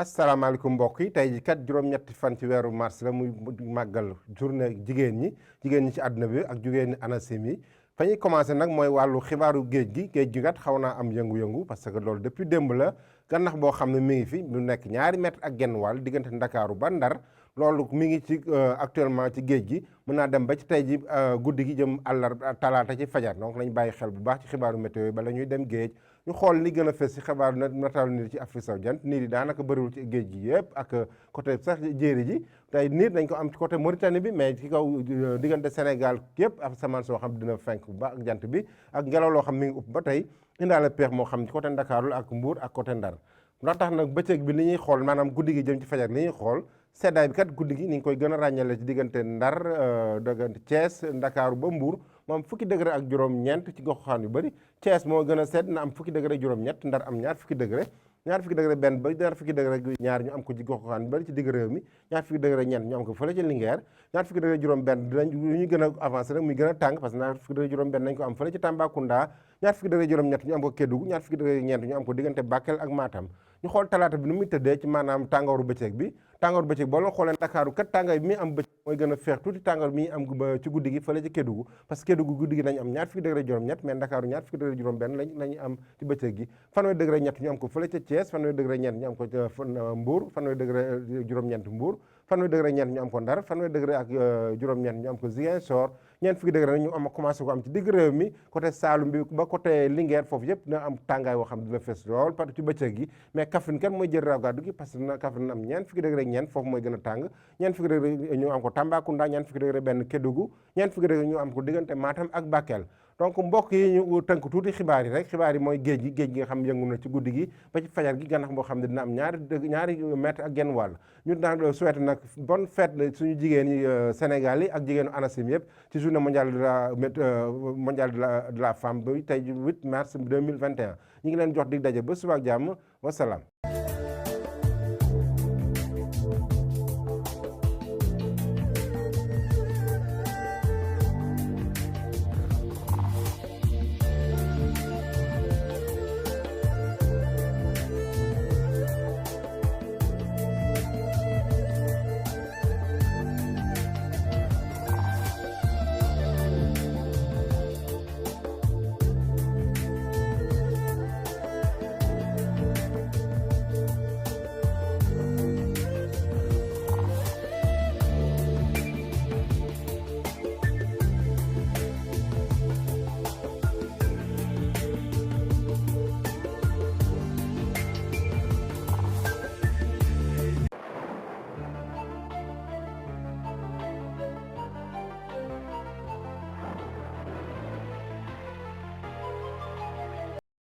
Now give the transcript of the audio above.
asalaamaaleykum mbokk yi tey ji kat juróom-ñetti fan ci weeru mars la muy màggal journée jigéen ñi ci àdduna bi ak jigéen ñi ANACIM yi fa ñuy commencé nag mooy wàllu xibaaru géej gi kat xaw naa am yëngu-yëngu parce que loolu depuis démb la gannax boo xam ne mi ngi fi mu nekk ñaari mètre ak genn wàll diggante Ndakaaru ba Ndar loolu mi ngi ci actuellement ci géej gi mën naa dem ba ci tey ji guddi gi jëm talaata ci fajar donc nañ bàyyi xel bu baax ci xibaaru météo yi bala ñuy dem géej ñu xool li gën a fës ci xibaaru nataalu niir ci Afrique sowu jant niir yi daanaka bëriwul ci géej gi yëpp ak côté sax jéeri ji tey niir dañ ko am ci côté Mauritanie bi mais ci kaw diggante Sénégal yëpp asamaan soo xam dina fenk bu baax ak jant bi ak ngelaw loo xam mi ngi upp ba tey indaale peex moo xam ci côté Ndakaaru ak Mbuur ak côté Ndar ndax tax nag bëccëg bi li ñuy xool maanaam guddi gi jëm ci fajar li ñuy xool seddaay bi kat guddi gi ni ngi koy gën a ràññale ci diggante Ndar diggante Thiès Ndakaaru ba Mbuur moom fukki degré ak juróom-ñeent ci goxaan yu bëri Thiès moo gën a sedd na am fukki degré ak juróom-ñett Ndar am ñaar fukki degré benn ba ñaar fukki degré ñaar ñu am ko ci goxaan yu bëri ci digg réew mi ñaar fukki degré ñeent ñu am ko fële ci Linguère ñaar fukki degré juróom benn dinañ ñu gën a avancé rek muy gën a tàng parce que ñaar fukki degré juróom benn nañ ko am fële ci Tambacounda ñaar fukki degré juróom-ñett ñu am ko Kédougou ñaar fukki degré ñeent ñu am ko diggante Bakel ak Matam ñu xool talaata bi nu muy tëddee ci maanaam tàngooru bëccëg bi boo leen xoolee Ndakaaru kat tàngaay bi muy am bëccëg mooy gën a feex tuuti tàngoor bi muy am ci guddi gi fële ci Kédougou parce que Kédougou guddi gi nañ am ñaar fukki degré juróom-ñett mais Ndakaaru ñaar fukki degré juróom-benn lañu am ci bëccëg gi fanweeri degré ñett ñu am ko fële ca Thiès fanweeri degré ñeent ñu am ko Mbour fanweeri degré juróom-ñeent Mbour fanweeri degré ñeent ñu am ko Ndar fanweeri degré ak juróom-ñeent ñu am ko Ziguinchor ñeent fukki degré nag ñu am commencé ko am ci digg réew mi côté Saloum bi ba côté Linguère foofu yëpp dina am tàngaay woo xam dina fees lool parce que ci bëccëg gi mais Kaffrine kan mooy jël raw gàddu gi parce que Kaffrine am ñeent fukki degré ñeent foofu mooy gën a tàng ñeent fukki degré ñu am ko Tambacounda ñeent fukki degré benn Kédougou ñeent fukki degré ñu am ko diggante Matam ak Bakel donc mbokk yi ñu tënk tuuti xibaar yi rek xibaar yi mooy géej gi nga xam yëngu na ci guddi gi ba ci fajar gi gannax boo xam ne dina am ñaari mètre ak genn wàll ñu daan souhaité nag bonne fête suñu jigéen yi Sénégal yi ak jigéenu ANACIM yëpp ci journée mondiale de la femme bi tey 8 mars 2021 ñu ngi leen jox dig daje ba suba ak jàmm wasalaam